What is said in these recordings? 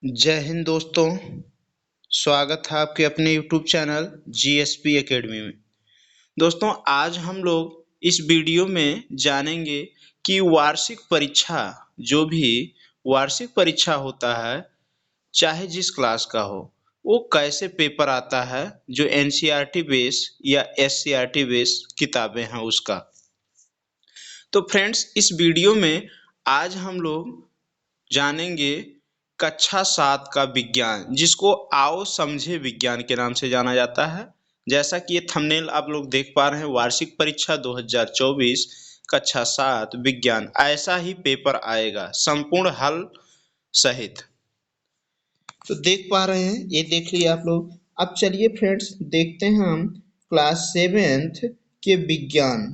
जय हिंद दोस्तों। स्वागत है आपके अपने यूट्यूब चैनल जीएसपी एकेडमी में। दोस्तों, आज हम लोग इस वीडियो में जानेंगे कि वार्षिक परीक्षा, जो भी वार्षिक परीक्षा होता है, चाहे जिस क्लास का हो, वो कैसे पेपर आता है, जो एनसीईआरटी बेस या एससीईआरटी बेस किताबें हैं उसका। तो फ्रेंड्स, इस वीडियो में आज हम लोग जानेंगे कक्षा 7 का विज्ञान, जिसको आओ समझे विज्ञान के नाम से जाना जाता है। जैसा कि ये थंबनेल आप लोग देख पा रहे हैं, वार्षिक परीक्षा 2024 कक्षा 7 विज्ञान, ऐसा ही पेपर आएगा संपूर्ण हल सहित। तो देख पा रहे हैं, ये देख लिया आप लोग। अब चलिए फ्रेंड्स, देखते हैं हम क्लास 7th के विज्ञान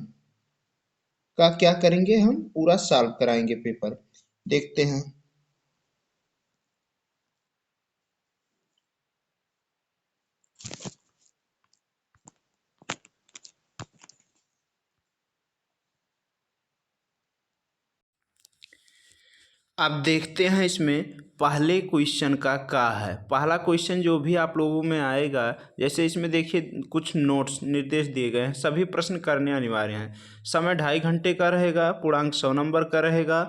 का क्या करेंगे। हम पूरा सॉल्व कराएंगे पेपर, देखते हैं। अब देखते हैं इसमें पहले क्वेश्चन का है। पहला क्वेश्चन जो भी आप लोगों में आएगा, जैसे इसमें देखिए कुछ नोट्स निर्देश दिए गए हैं, सभी प्रश्न करने अनिवार्य हैं। समय 2.5 घंटे का रहेगा, पूर्णांक 100 नंबर का रहेगा।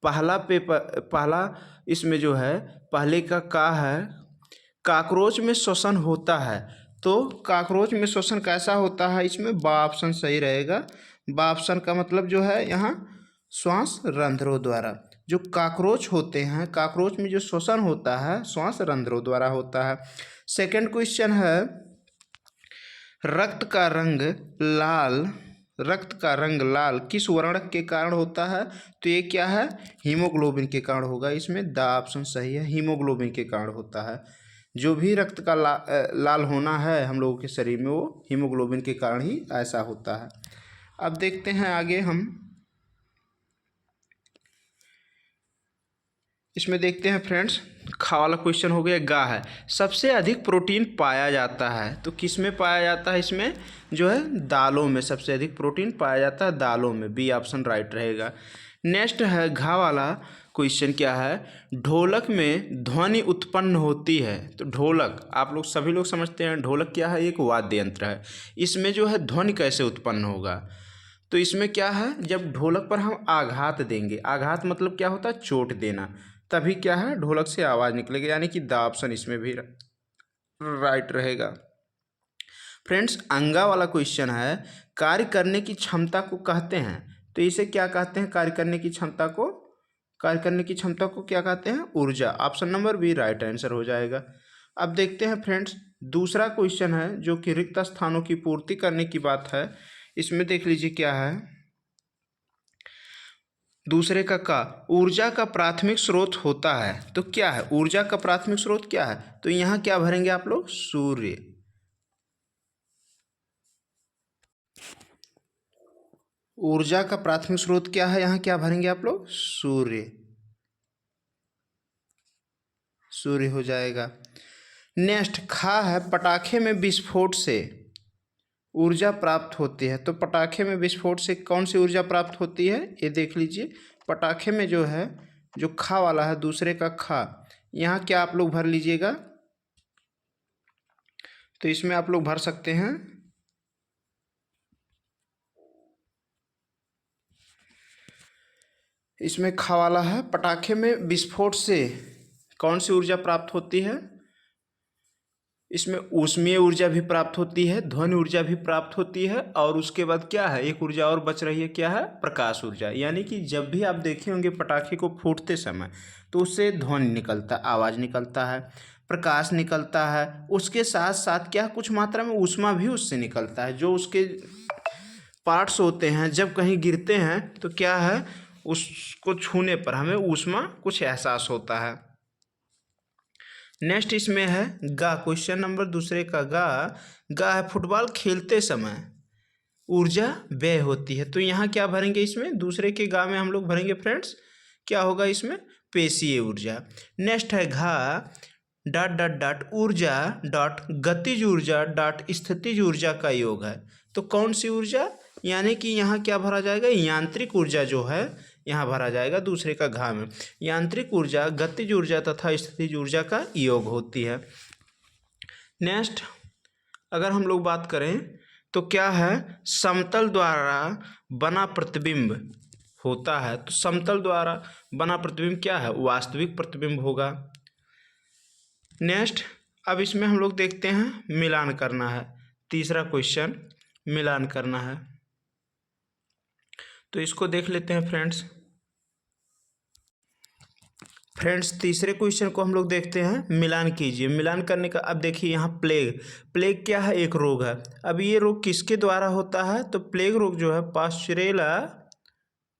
पहला इसमें जो है पहले का है, काकरोच में श्वसन होता है। तो काकरोच में श्वसन कैसा होता है, इसमें बा ऑप्शन सही रहेगा। बा ऑप्शन का मतलब जो है यहाँ श्वास रंध्रों द्वारा। जो काकरोच होते हैं, काकरोच में जो श्वसन होता है श्वास रंध्रों द्वारा होता है। सेकंड क्वेश्चन है, रक्त का रंग लाल किस वर्ण के कारण होता है? तो ये क्या है, हीमोग्लोबिन के कारण होगा। इसमें द ऑप्शन सही है, हीमोग्लोबिन के कारण होता है। जो भी रक्त का लाल होना है हम लोगों के शरीर में, वो हीमोग्लोबिन के कारण ही ऐसा होता है। अब देखते हैं आगे हम इसमें देखते हैं फ्रेंड्स। खा वाला क्वेश्चन हो गया। गा है, सबसे अधिक प्रोटीन पाया जाता है। तो किस में पाया जाता है? इसमें जो है दालों में सबसे अधिक प्रोटीन पाया जाता है, दालों में। बी ऑप्शन राइट रहेगा। नेक्स्ट है घा वाला क्वेश्चन क्या है, ढोलक में ध्वनि उत्पन्न होती है। तो ढोलक आप लोग सभी लोग समझते हैं, ढोलक क्या है, एक वाद्य यंत्र है। इसमें जो है ध्वनि कैसे उत्पन्न होगा? तो इसमें क्या है, जब ढोलक पर हम आघात देंगे, आघात मतलब क्या होता है, चोट देना, तभी क्या है ढोलक से आवाज़ निकलेगी, यानी कि द ऑप्शन इसमें भी राइट रहेगा। फ्रेंड्स, अंगा वाला क्वेश्चन है, कार्य करने की क्षमता को कहते हैं। तो इसे क्या कहते हैं, कार्य करने की क्षमता को? कार्य करने की क्षमता को क्या कहते हैं? ऊर्जा। Option number B right answer हो जाएगा। अब देखते हैं फ्रेंड्स, दूसरा क्वेश्चन है जो कि रिक्त स्थानों की पूर्ति करने की बात है। इसमें देख लीजिए क्या है, दूसरे का ऊर्जा का प्राथमिक स्रोत होता है। तो क्या है ऊर्जा का प्राथमिक स्रोत क्या है? तो यहाँ क्या भरेंगे आप लोग, सूर्य। ऊर्जा का प्राथमिक स्रोत क्या है, यहाँ क्या भरेंगे आप लोग, सूर्य। सूर्य हो जाएगा। नेक्स्ट खा है, पटाखे में विस्फोट से ऊर्जा प्राप्त होती है। तो पटाखे में विस्फोट से कौन सी ऊर्जा प्राप्त होती है, ये देख लीजिए। पटाखे में जो है, जो खा वाला है, दूसरे का खा, यहाँ क्या आप लोग भर लीजिएगा। तो इसमें आप लोग भर सकते हैं इसमें खा वाला है, पटाखे में विस्फोट से कौन सी ऊर्जा प्राप्त होती है? इसमें ऊष्मीय ऊर्जा भी प्राप्त होती है, ध्वनि ऊर्जा भी प्राप्त होती है, और उसके बाद क्या है, एक ऊर्जा और बच रही है, क्या है, प्रकाश ऊर्जा। यानी कि जब भी आप देखे होंगे पटाखे को फूटते समय, तो उससे ध्वनि निकलता, आवाज़ निकलता है, प्रकाश निकलता है, उसके साथ साथ क्या कुछ मात्रा में ऊष्मा भी उससे निकलता है। जो उसके पार्ट्स होते हैं जब कहीं गिरते हैं तो क्या है, उसको छूने पर हमें ऊष्मा कुछ एहसास होता है। नेक्स्ट इसमें है गा, क्वेश्चन नंबर दूसरे का गा है, फुटबॉल खेलते समय ऊर्जा व्यय होती है। तो यहाँ क्या भरेंगे, इसमें दूसरे के गा में हम लोग भरेंगे फ्रेंड्स, क्या होगा इसमें, पेशीय ऊर्जा। नेक्स्ट है घा डॉट डॉट डॉट ऊर्जा डॉट गतिज ऊर्जा डॉट स्थितिज ऊर्जा का योग है। तो कौन सी ऊर्जा, यानी कि यहाँ क्या भरा जाएगा, यांत्रिक ऊर्जा जो है, यहाँ भरा जाएगा दूसरे का घा में। यांत्रिक ऊर्जा गतिज ऊर्जा तथा स्थितिज ऊर्जा का योग होती है। नेक्स्ट अगर हम लोग बात करें तो क्या है, समतल द्वारा बना प्रतिबिंब होता है। तो समतल द्वारा बना प्रतिबिंब क्या है, वास्तविक प्रतिबिंब होगा। नेक्स्ट अब इसमें हम लोग देखते हैं मिलान करना है। तीसरा क्वेश्चन मिलान करना है, तो इसको देख लेते हैं फ्रेंड्स। तीसरे क्वेश्चन को हम लोग देखते हैं, मिलान कीजिए। मिलान करने का, अब देखिए यहाँ प्लेग क्या है, एक रोग है। अब ये रोग किसके द्वारा होता है, तो प्लेग रोग जो है पास्चुरेला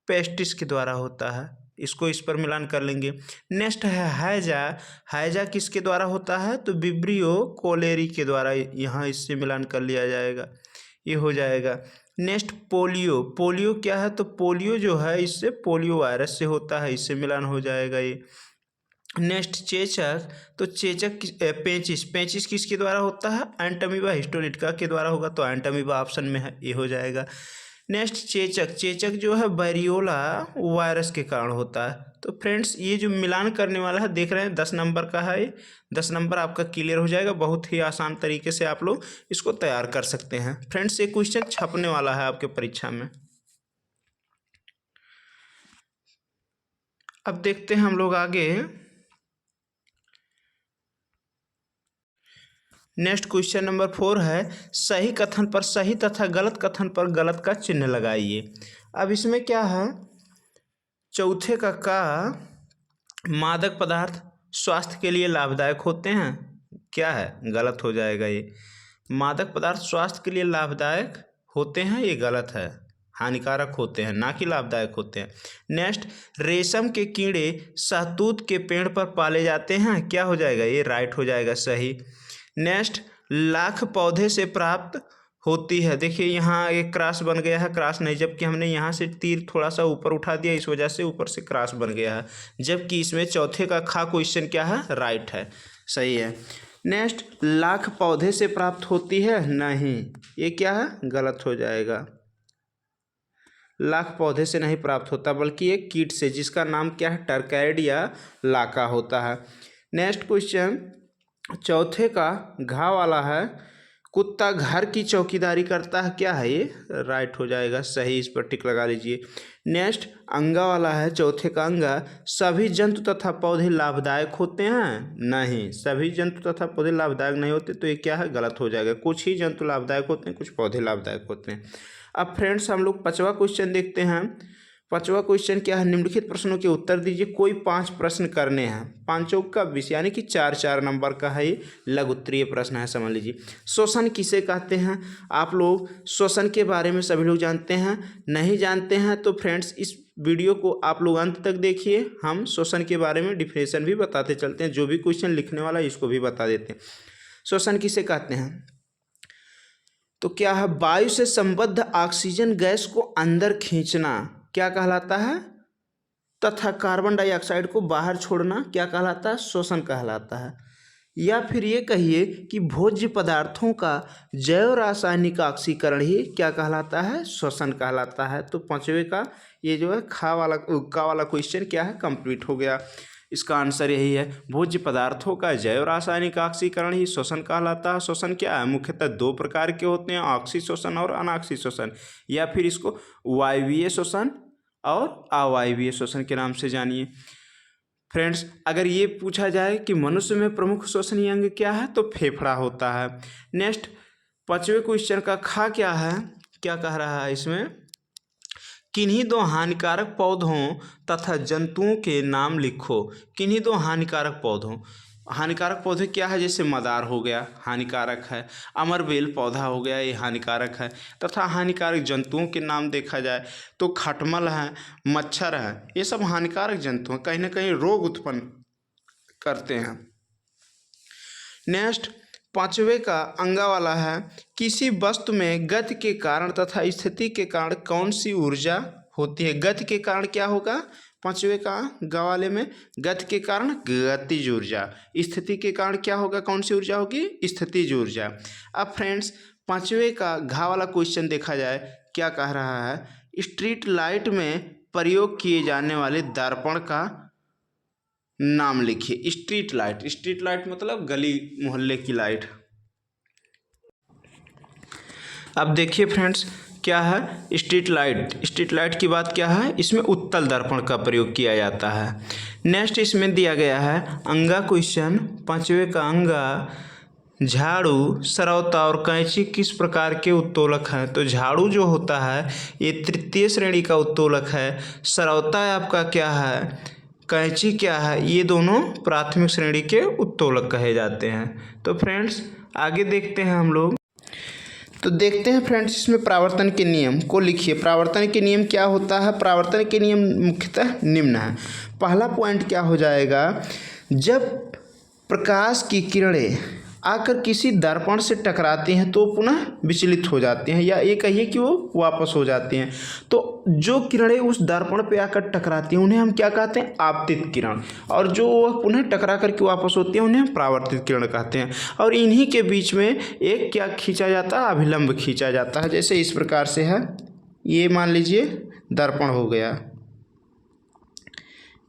पेस्टिस के द्वारा होता है। इसको इस पर मिलान कर लेंगे। नेक्स्ट है हैजा किसके द्वारा होता है, तो विब्रियो कोलेरी के द्वारा, यहाँ इससे मिलान कर लिया जाएगा, ये हो जाएगा। नेक्स्ट पोलियो क्या है, तो पोलियो जो है इससे पोलियो वायरस से होता है, इससे मिलान हो जाएगा ये। नेक्स्ट चेचक, तो चेचक पेचिस किसके द्वारा होता है, एंटामीबा हिस्टोलिटिका के द्वारा होगा, तो एंटामीबा ऑप्शन में है, ये हो जाएगा। नेक्स्ट चेचक जो है बैरियोला वायरस के कारण होता है। तो फ्रेंड्स ये जो मिलान करने वाला है देख रहे हैं 10 नंबर का है, 10 नंबर आपका क्लियर हो जाएगा। बहुत ही आसान तरीके से आप लोग इसको तैयार कर सकते हैं। फ्रेंड्स ये क्वेश्चन छपने वाला है आपके परीक्षा में। अब देखते हैं हम लोग आगे। नेक्स्ट क्वेश्चन नंबर 4 है, सही कथन पर सही तथा गलत कथन पर गलत का चिन्ह लगाइए। अब इसमें क्या है, चौथे का मादक पदार्थ स्वास्थ्य के लिए लाभदायक होते हैं, क्या है, गलत हो जाएगा ये। मादक पदार्थ स्वास्थ्य के लिए लाभदायक होते हैं, ये गलत है, हानिकारक होते हैं, ना कि लाभदायक होते हैं। नेक्स्ट रेशम के कीड़े शहतूत के पेड़ पर पाले जाते हैं, क्या हो जाएगा, ये राइट हो जाएगा, सही। नेक्स्ट लाख पौधे से प्राप्त होती है। देखिए यहाँ एक क्रॉस बन गया है, क्रॉस नहीं, जबकि हमने यहाँ से तीर थोड़ा सा ऊपर उठा दिया, इस वजह से ऊपर से क्रॉस बन गया है। जबकि इसमें चौथे का खा क्वेश्चन क्या है, राइट है, सही है। नेक्स्ट लाख पौधे से प्राप्त होती है, नहीं, ये क्या है, गलत हो जाएगा। लाख पौधे से नहीं प्राप्त होता, बल्कि एक कीट से, जिसका नाम क्या है, टर्कैरिडिया लाका होता है। नेक्स्ट क्वेश्चन चौथे का घा वाला है, कुत्ता घर की चौकीदारी करता है, क्या है, ये राइट हो जाएगा, सही, इस पर टिक लगा लीजिए। नेक्स्ट अंगा वाला है, चौथे का अंगा, सभी जंतु तथा पौधे लाभदायक होते हैं, नहीं, सभी जंतु तथा पौधे लाभदायक नहीं होते, तो ये क्या है, गलत हो जाएगा। कुछ ही जंतु लाभदायक होते हैं, कुछ पौधे लाभदायक होते हैं। अब फ्रेंड्स हम लोग 5वां क्वेश्चन देखते हैं। 5वां क्वेश्चन क्या है, निम्नलिखित प्रश्नों के उत्तर दीजिए। कोई 5 प्रश्न करने हैं, 5 का 20 यानी कि 4 नंबर का है, ये लघु उत्तरीय प्रश्न है, समझ लीजिए। श्वसन किसे कहते हैं, आप लोग श्वसन के बारे में सभी लोग जानते हैं, नहीं जानते हैं तो फ्रेंड्स इस वीडियो को आप लोग अंत तक देखिए, हम श्वसन के बारे में डिफिनेशन भी बताते चलते हैं, जो भी क्वेश्चन लिखने वाला है इसको भी बता देते हैं। श्वसन किसे कहते हैं, तो क्या है, वायु से संबद्ध ऑक्सीजन गैस को अंदर खींचना क्या कहलाता है, तथा कार्बन डाइऑक्साइड को बाहर छोड़ना क्या कहलाता है, श्वसन कहलाता है। या फिर ये कहिए कि भोज्य पदार्थों का जैव रासायनिक ऑक्सीकरण ही क्या कहलाता है, श्वसन कहलाता है। तो 5वें का ये जो है का वाला क्वेश्चन क्या है, कंप्लीट हो गया। इसका आंसर यही है, भोज्य पदार्थों का जैव रासायनिक ऑक्सीकरण ही श्वसन कहलाता है। श्वसन क्या है, मुख्यतः 2 प्रकार के होते हैं, ऑक्सी श्वसन और अनॉक्सी श्वसन, या फिर इसको वायवीय श्वसन और अवायवीय श्वसन के नाम से जानिए। फ्रेंड्स अगर ये पूछा जाए कि मनुष्य में प्रमुख श्वसनीय अंग क्या है, तो फेफड़ा होता है। नेक्स्ट 5वें क्वेश्चन का खा क्या है, क्या कह रहा है इसमें, किन्हीं 2 हानिकारक पौधों तथा जंतुओं के नाम लिखो। किन्हीं 2 हानिकारक पौधों, हानिकारक पौधे क्या है, जैसे मदार हो गया, हानिकारक है, अमरबेल पौधा हो गया, ये हानिकारक है, तथा हानिकारक जंतुओं के नाम देखा जाए तो खटमल है, मच्छर है, ये सब हानिकारक जंतु हैं, कहीं ना कहीं रोग उत्पन्न करते हैं। नेक्स्ट 5वें का अंगा वाला है, किसी वस्तु में गति के कारण तथा स्थिति के कारण कौन सी ऊर्जा होती है। गति के कारण क्या होगा, 5वें का गा वाले में गति के कारण गतिज ऊर्जा, स्थिति के कारण क्या होगा, कौन सी ऊर्जा होगी, स्थितिज ऊर्जा। अब फ्रेंड्स 5वें का घा वाला क्वेश्चन देखा जाए, क्या कह रहा है, स्ट्रीट लाइट में प्रयोग किए जाने वाले दर्पण का नाम लिखिए। स्ट्रीट लाइट, स्ट्रीट लाइट मतलब गली मोहल्ले की लाइट। अब देखिए फ्रेंड्स, क्या है स्ट्रीट लाइट। स्ट्रीट लाइट की बात क्या है, इसमें उत्तल दर्पण का प्रयोग किया जाता है। नेक्स्ट इसमें दिया गया है अंगा क्वेश्चन, 5वें का अंगा, झाड़ू, सरौता और कैंची किस प्रकार के उत्तोलक हैं। तो झाड़ू जो होता है ये तृतीय श्रेणी का उत्तोलक है। सरौता आपका क्या है, कैंची क्या है, ये दोनों प्राथमिक श्रेणी के उत्तोलक कहे जाते हैं। तो फ्रेंड्स आगे देखते हैं हम लोग। तो देखते हैं फ्रेंड्स, इसमें प्रावर्तन के नियम को लिखिए। प्रावर्तन के नियम क्या होता है, प्रावर्तन के नियम मुख्यतः निम्न है। पहला पॉइंट क्या हो जाएगा, जब प्रकाश की किरणें आकर किसी दर्पण से टकराती हैं तो पुनः विचलित हो जाती हैं, या ये कहिए कि वो वापस हो जाती हैं। तो जो किरणें उस दर्पण पे आकर टकराती हैं उन्हें हम क्या कहते हैं, आपतित किरण, और जो वह पुनः टकरा करके वापस होती हैं उन्हें हम परावर्तित किरण कहते हैं। और इन्हीं के बीच में एक क्या खींचा जाता है, अभिलंब खींचा जाता है। जैसे इस प्रकार से है, ये मान लीजिए दर्पण हो गया,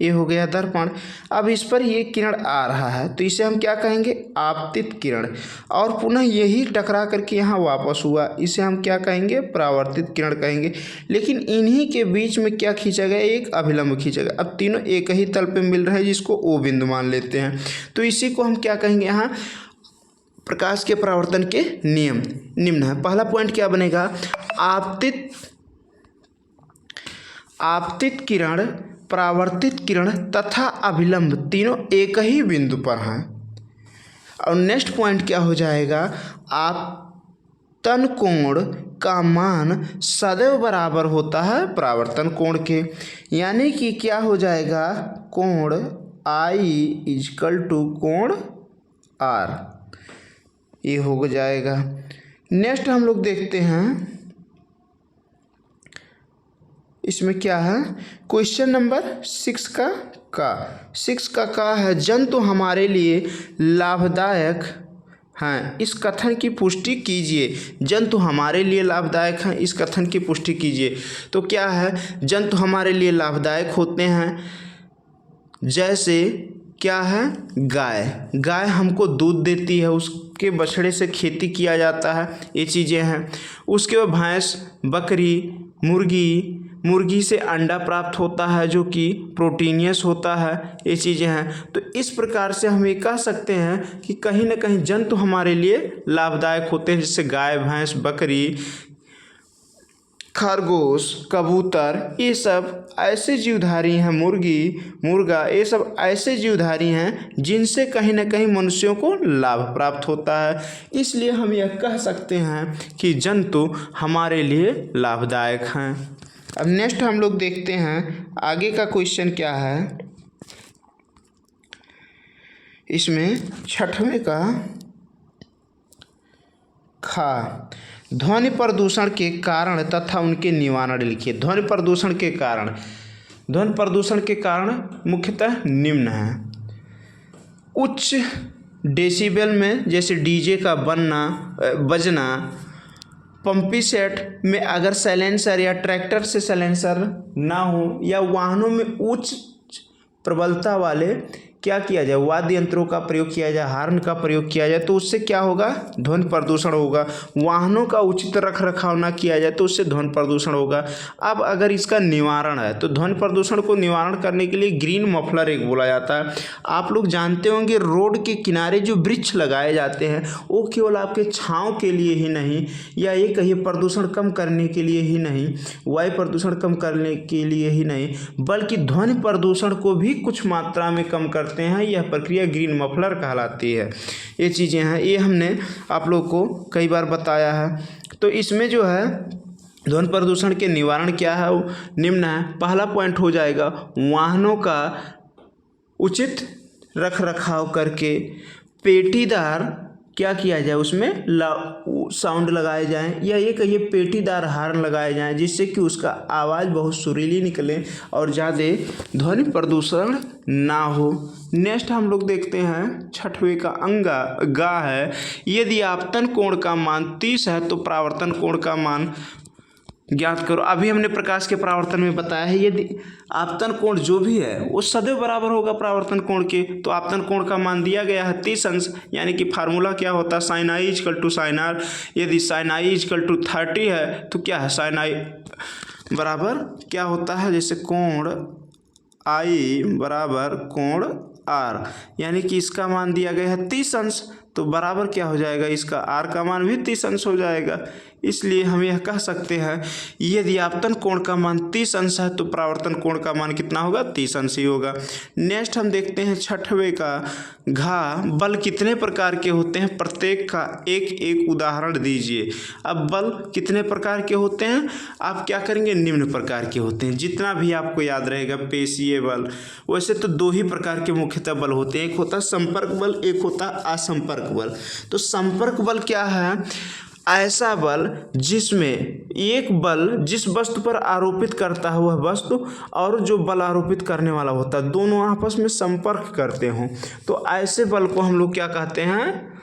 ये हो गया दर्पण। अब इस पर ये किरण आ रहा है तो इसे हम क्या कहेंगे, आपतित किरण। और पुनः यही टकरा करके यहाँ वापस हुआ, इसे हम क्या कहेंगे, परावर्तित किरण कहेंगे। लेकिन इन्हीं के बीच में क्या खींचा गया, एक अभिलंब खींचा गया। अब तीनों एक ही तल पे मिल रहे हैं जिसको O बिंदु मान लेते हैं। तो इसी को हम क्या कहेंगे, यहाँ प्रकाश के परावर्तन के नियम निम्न है। पहला पॉइंट क्या बनेगा, आपतित किरण, परावर्तित किरण तथा अभिलंब तीनों एक ही बिंदु पर हैं। और नेक्स्ट पॉइंट क्या हो जाएगा, आपतन कोण का मान सदैव बराबर होता है परावर्तन कोण के। यानी कि क्या हो जाएगा, कोण I = कोण R, ये हो जाएगा। नेक्स्ट हम लोग देखते हैं इसमें क्या है, क्वेश्चन नंबर 6 का है, जंतु हमारे लिए लाभदायक हैं, इस कथन की पुष्टि कीजिए। जंतु हमारे लिए लाभदायक हैं, इस कथन की पुष्टि कीजिए। तो क्या है, जंतु हमारे लिए लाभदायक होते हैं, जैसे क्या है, गाय हमको दूध देती है, उसके बछड़े से खेती किया जाता है, ये चीज़ें हैं। उसके बाद भैंस, बकरी, मुर्गी से अंडा प्राप्त होता है जो कि प्रोटीनियस होता है, ये चीज़ें हैं। तो इस प्रकार से हम ये कह सकते हैं कि कहीं ना कहीं जंतु हमारे लिए लाभदायक होते हैं, जैसे गाय, भैंस, बकरी, खरगोश, कबूतर, ये सब ऐसे जीवधारी हैं, मुर्गा, ये सब ऐसे जीवधारी हैं जिनसे कहीं ना कहीं मनुष्यों को लाभ प्राप्त होता है। इसलिए हम यह कह सकते हैं कि जंतु हमारे लिए लाभदायक हैं। अब नेक्स्ट हम लोग देखते हैं आगे का क्वेश्चन क्या है। इसमें 6वें का खा, ध्वनि प्रदूषण के कारण तथा उनके निवारण लिखिए। ध्वनि प्रदूषण के कारण मुख्यतः निम्न हैं। उच्च डेसिबल में जैसे डीजे का बजना, पंपी सेट में अगर साइलेंसर या ट्रैक्टर से साइलेंसर ना हो, या वाहनों में उच्च प्रबलता वाले क्या किया जाए, वाद्य यंत्रों का प्रयोग किया जाए, हार्न का प्रयोग किया जाए, तो उससे क्या होगा, ध्वनि प्रदूषण होगा। वाहनों का उचित रख रखाव ना किया जाए तो उससे ध्वनि प्रदूषण होगा। अब अगर इसका निवारण है तो ध्वनि प्रदूषण को निवारण करने के लिए ग्रीन मफलर एक बोला जाता है। आप लोग जानते होंगे रोड के किनारे जो वृक्ष लगाए जाते हैं वो केवल आपके छाँव के लिए ही नहीं, या ये कहिए प्रदूषण कम करने के लिए ही नहीं, वायु प्रदूषण कम करने के लिए ही नहीं, बल्कि ध्वनि प्रदूषण को भी कुछ मात्रा में कम करते हैं। यह प्रक्रिया ग्रीन मफलर कहलाती है। ये चीज़ें हैं, ये हमने आप लोग को कई बार बताया है। तो इसमें जो है ध्वनि प्रदूषण के निवारण क्या है, वो निम्न है। पहला पॉइंट हो जाएगा, वाहनों का उचित रख रखाव करके पेटीदार क्या किया जाए, उसमें साउंड लगाए जाएं, या ये कहिए पेटीदार हार्न लगाए जाएं, जिससे कि उसका आवाज़ बहुत सुरीली निकले और ज़्यादा ध्वनि प्रदूषण ना हो। नेक्स्ट हम लोग देखते हैं 6वें का गा है, यदि आपतन कोण का मान 30 है तो परावर्तन कोण का मान ज्ञात करो। अभी हमने प्रकाश के परावर्तन में बताया है यदि आपतन कोण जो भी है वो सदैव बराबर होगा परावर्तन कोण के, तो आपतन कोण का मान दिया गया है 30 अंश, यानी कि फार्मूला क्या होता है sine i equal to sine r. यदि साइन आई इक्वल टू 30 है तो क्या है साइन आई बराबर क्या होता है, जैसे कोण आई बराबर कोण आर, यानी कि इसका मान दिया गया है 30 अंश, तो बराबर क्या हो जाएगा, इसका आर का मान भी 30 अंश हो जाएगा। इसलिए हम यह कह सकते हैं यदि आपतन कोण का मान 30 अंश है तो परावर्तन कोण का मान कितना होगा, 30 अंश ही होगा। नेक्स्ट हम देखते हैं छठवें का घा बल कितने प्रकार के होते हैं, प्रत्येक का एक एक उदाहरण दीजिए। अब बल कितने प्रकार के होते हैं, आप क्या करेंगे, निम्न प्रकार के होते हैं, जितना भी आपको याद रहेगा पेशीय बल। वैसे तो दो ही प्रकार के मुख्यतः बल होते हैं, एक होता है संपर्क बल, एक होता है असंपर्क बल। तो संपर्क बल क्या है, ऐसा बल जिसमें एक बल जिस वस्तु पर आरोपित करता है वह वस्तु और जो बल आरोपित करने वाला होता है दोनों आपस में संपर्क करते हों, तो ऐसे बल को हम लोग क्या कहते हैं,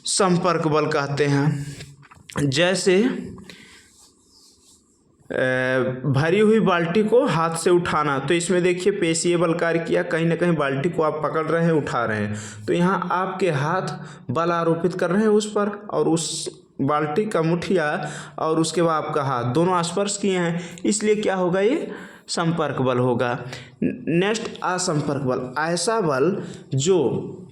संपर्क बल कहते हैं। जैसे भरी हुई बाल्टी को हाथ से उठाना, तो इसमें देखिए पेशीय बल कार्य किया, कहीं ना कहीं बाल्टी को आप पकड़ रहे हैं, उठा रहे हैं, तो यहाँ आपके हाथ बल आरोपित कर रहे हैं उस पर, और उस बाल्टी का मुठिया और उसके बाद आपका हाथ दोनों स्पर्श किए हैं, इसलिए क्या होगा, ये संपर्क बल होगा। नेक्स्ट असंपर्क बल, ऐसा बल जो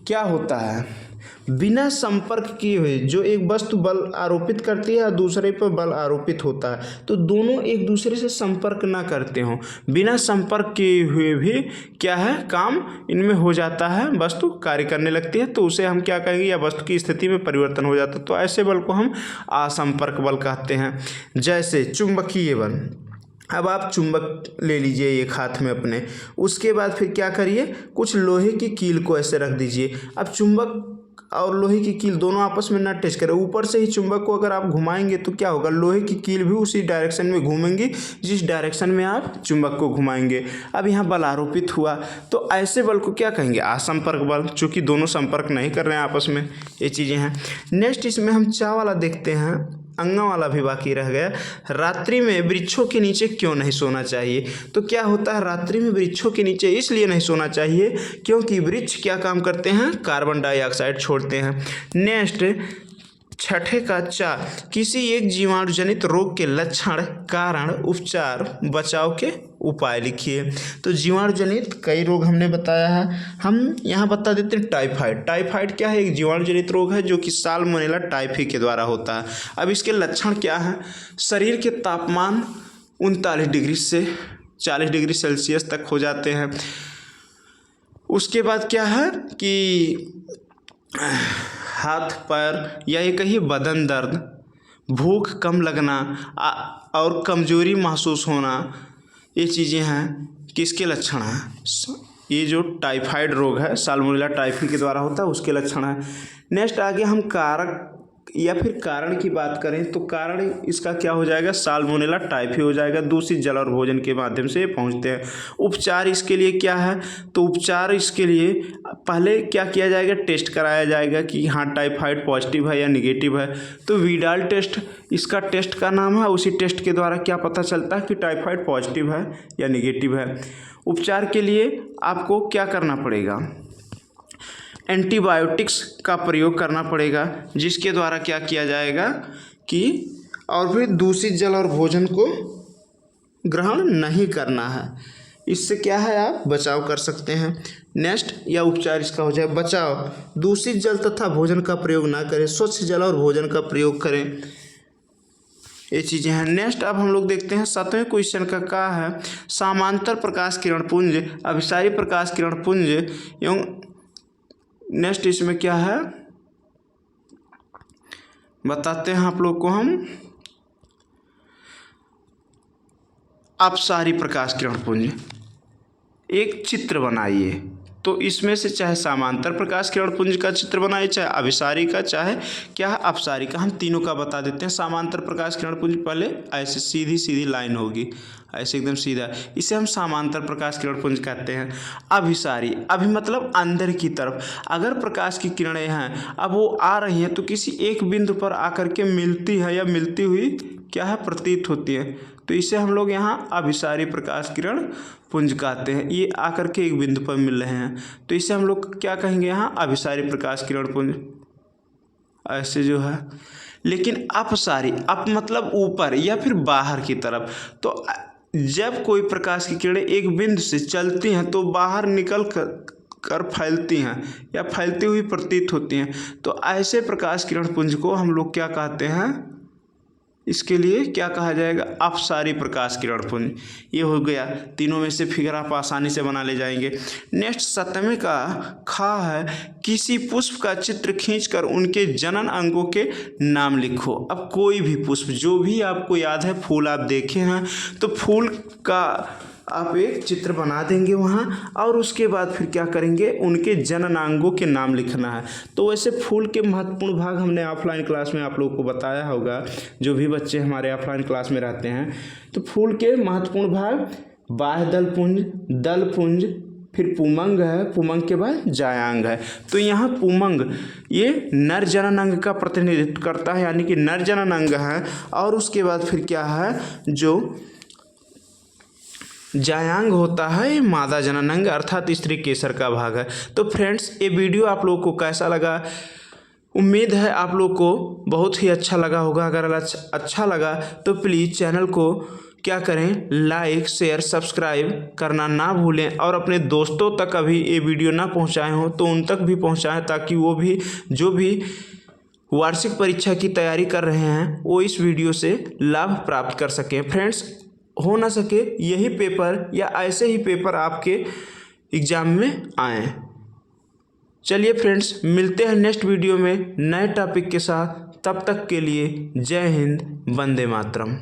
क्या होता है, बिना संपर्क किए हुए जो एक वस्तु बल आरोपित करती है और दूसरे पर बल आरोपित होता है, तो दोनों एक दूसरे से संपर्क ना करते हों, बिना संपर्क किए हुए भी क्या है, काम इनमें हो जाता है, वस्तु कार्य करने लगती है, तो उसे हम क्या कहेंगे, या वस्तु की स्थिति में परिवर्तन हो जाता है, तो ऐसे बल को हम असंपर्क बल कहते हैं। जैसे चुंबकीय बल, अब आप चुंबक ले लीजिए एक हाथ में अपने, उसके बाद फिर क्या करिए, कुछ लोहे की कील को ऐसे रख दीजिए। अब चुंबक और लोहे की कील दोनों आपस में ना टच करें, ऊपर से ही चुंबक को अगर आप घुमाएंगे तो क्या होगा, लोहे की कील भी उसी डायरेक्शन में घूमेंगी जिस डायरेक्शन में आप चुंबक को घुमाएंगे। अब यहाँ बल आरोपित हुआ, तो ऐसे बल को क्या कहेंगे, असंपर्क बल, चूँकि दोनों संपर्क नहीं कर रहे हैं आपस में, ये चीज़ें हैं। नेक्स्ट इसमें हम चा वाला देखते हैं, अंगा वाला भी बाकी रह गया। रात्रि में वृक्षों के नीचे क्यों नहीं सोना चाहिए, तो क्या होता है, रात्रि में वृक्षों के नीचे इसलिए नहीं सोना चाहिए क्योंकि वृक्ष क्या काम करते हैं, कार्बन डाइऑक्साइड छोड़ते हैं। नेक्स्ट छठे का चा, किसी एक जीवाणु जनित रोग के लक्षण, कारण, उपचार, बचाव के उपाय लिखिए। तो जीवाणु जनित कई रोग हमने बताया है, हम यहाँ बता देते हैं टाइफाइड। टाइफाइड क्या है, एक जीवाणु जनित रोग है जो कि साल्मोनेला टाइफी के द्वारा होता है। अब इसके लक्षण क्या है, शरीर के तापमान 39 डिग्री से 40 डिग्री सेल्सियस तक हो जाते हैं। उसके बाद क्या है कि हाथ पैर या ये कहिए बदन दर्द, भूख कम लगना और कमजोरी महसूस होना, ये चीज़ें हैं किसके लक्षण हैं, ये जो टाइफाइड रोग है साल्मोनेला टाइफी के द्वारा होता है उसके लक्षण है। नेक्स्ट आगे हम कारक या फिर कारण की बात करें तो कारण इसका क्या हो जाएगा, साल्मोनेला टाइफी हो जाएगा, दूषित जल और भोजन के माध्यम से ये पहुंचते हैं। उपचार इसके लिए क्या है, तो उपचार इसके लिए पहले क्या किया जाएगा, टेस्ट कराया जाएगा कि हाँ टाइफाइड पॉजिटिव है या निगेटिव है, तो विडाल टेस्ट इसका टेस्ट का नाम है। उसी टेस्ट के द्वारा क्या पता चलता है कि टाइफाइड पॉजिटिव है या निगेटिव है। उपचार के लिए आपको क्या करना पड़ेगा, एंटीबायोटिक्स का प्रयोग करना पड़ेगा, जिसके द्वारा क्या किया जाएगा कि और फिर दूषित जल और भोजन को ग्रहण नहीं करना है, इससे क्या है आप बचाव कर सकते हैं। नेक्स्ट या उपचार इसका हो जाए बचाव, दूषित जल तथा भोजन का प्रयोग ना करें, स्वच्छ जल और भोजन का प्रयोग करें, ये चीज़ें हैं। नेक्स्ट अब हम लोग देखते हैं 7वें क्वेश्चन का क्या है, समांतर प्रकाश किरण पुंज, अभिसारी प्रकाश किरण पुंज एवं नेक्स्ट इसमें क्या है बताते हैं आप लोग को हम, अपसारी प्रकाश किरण पुंज। एक चित्र बनाइए, तो इसमें से चाहे समांतर प्रकाश किरण पुंज का चित्र बनाइए, चाहे अभिसारी का, चाहे क्या है अपसारी का, हम तीनों का बता देते हैं। समांतर प्रकाश किरण पुंज पहले ऐसे सीधी सीधी लाइन होगी, ऐसे एकदम सीधा, इसे हम समांतर प्रकाश किरण पुंज कहते हैं। अभिसारी, अभी मतलब अंदर की तरफ, अगर प्रकाश की किरणें हैं अब वो आ रही हैं तो किसी एक बिंदु पर आकर के मिलती है या मिलती हुई क्या है, प्रतीत होती है। तो इसे हम लोग यहाँ अभिसारी प्रकाश किरण पुंज कहते हैं। ये आकर के एक बिंदु पर मिल रहे हैं, तो इसे हम लोग क्या कहेंगे, यहाँ अभिसारी प्रकाश किरण पुंज, ऐसे जो है। लेकिन अपसारी, अप मतलब ऊपर या फिर बाहर की तरफ। तो जब कोई प्रकाश की किरणें एक बिंदु से चलती हैं तो बाहर निकल कर फैलती हैं या फैलती हुई प्रतीत होती हैं। तो ऐसे प्रकाश किरण पुंज को हम लोग क्या कहते हैं, इसके लिए क्या कहा जाएगा, अपसारी प्रकाश किरण पुंज। ये हो गया, तीनों में से फिगर आप आसानी से बना ले जाएंगे। नेक्स्ट 7वें का खा है, किसी पुष्प का चित्र खींचकर उनके जनन अंगों के नाम लिखो। अब कोई भी पुष्प जो भी आपको याद है, फूल आप देखे हैं तो फूल का आप एक चित्र बना देंगे वहाँ, और उसके बाद फिर क्या करेंगे, उनके जननांगों के नाम लिखना है। तो वैसे फूल के महत्वपूर्ण भाग हमने ऑफलाइन क्लास में आप लोगों को बताया होगा, जो भी बच्चे हमारे ऑफलाइन क्लास में रहते हैं। तो फूल के महत्वपूर्ण भाग, बाह्य दल पुंज, दल पुंज, फिर पुमंग है, पुमंग के बाद जायांग है। तो यहाँ पुमंग ये नर जननांग का प्रतिनिधित्व करता है, यानी कि नर जननांग है। और उसके बाद फिर क्या है, जो जायांग होता है मादा जननांग, अर्थात स्त्री केसर का भाग है। तो फ्रेंड्स, ये वीडियो आप लोगों को कैसा लगा, उम्मीद है आप लोग को बहुत ही अच्छा लगा होगा। अगर अच्छा लगा तो प्लीज़ चैनल को क्या करें, लाइक शेयर सब्सक्राइब करना ना भूलें, और अपने दोस्तों तक अभी ये वीडियो ना पहुंचाए हों तो उन तक भी पहुंचाएं, ताकि वो भी जो भी वार्षिक परीक्षा की तैयारी कर रहे हैं वो इस वीडियो से लाभ प्राप्त कर सकें। फ्रेंड्स, हो ना सके यही पेपर या ऐसे ही पेपर आपके एग्ज़ाम में आए। चलिए फ्रेंड्स, मिलते हैं नेक्स्ट वीडियो में नए टॉपिक के साथ। तब तक के लिए जय हिंद, वंदे मातरम।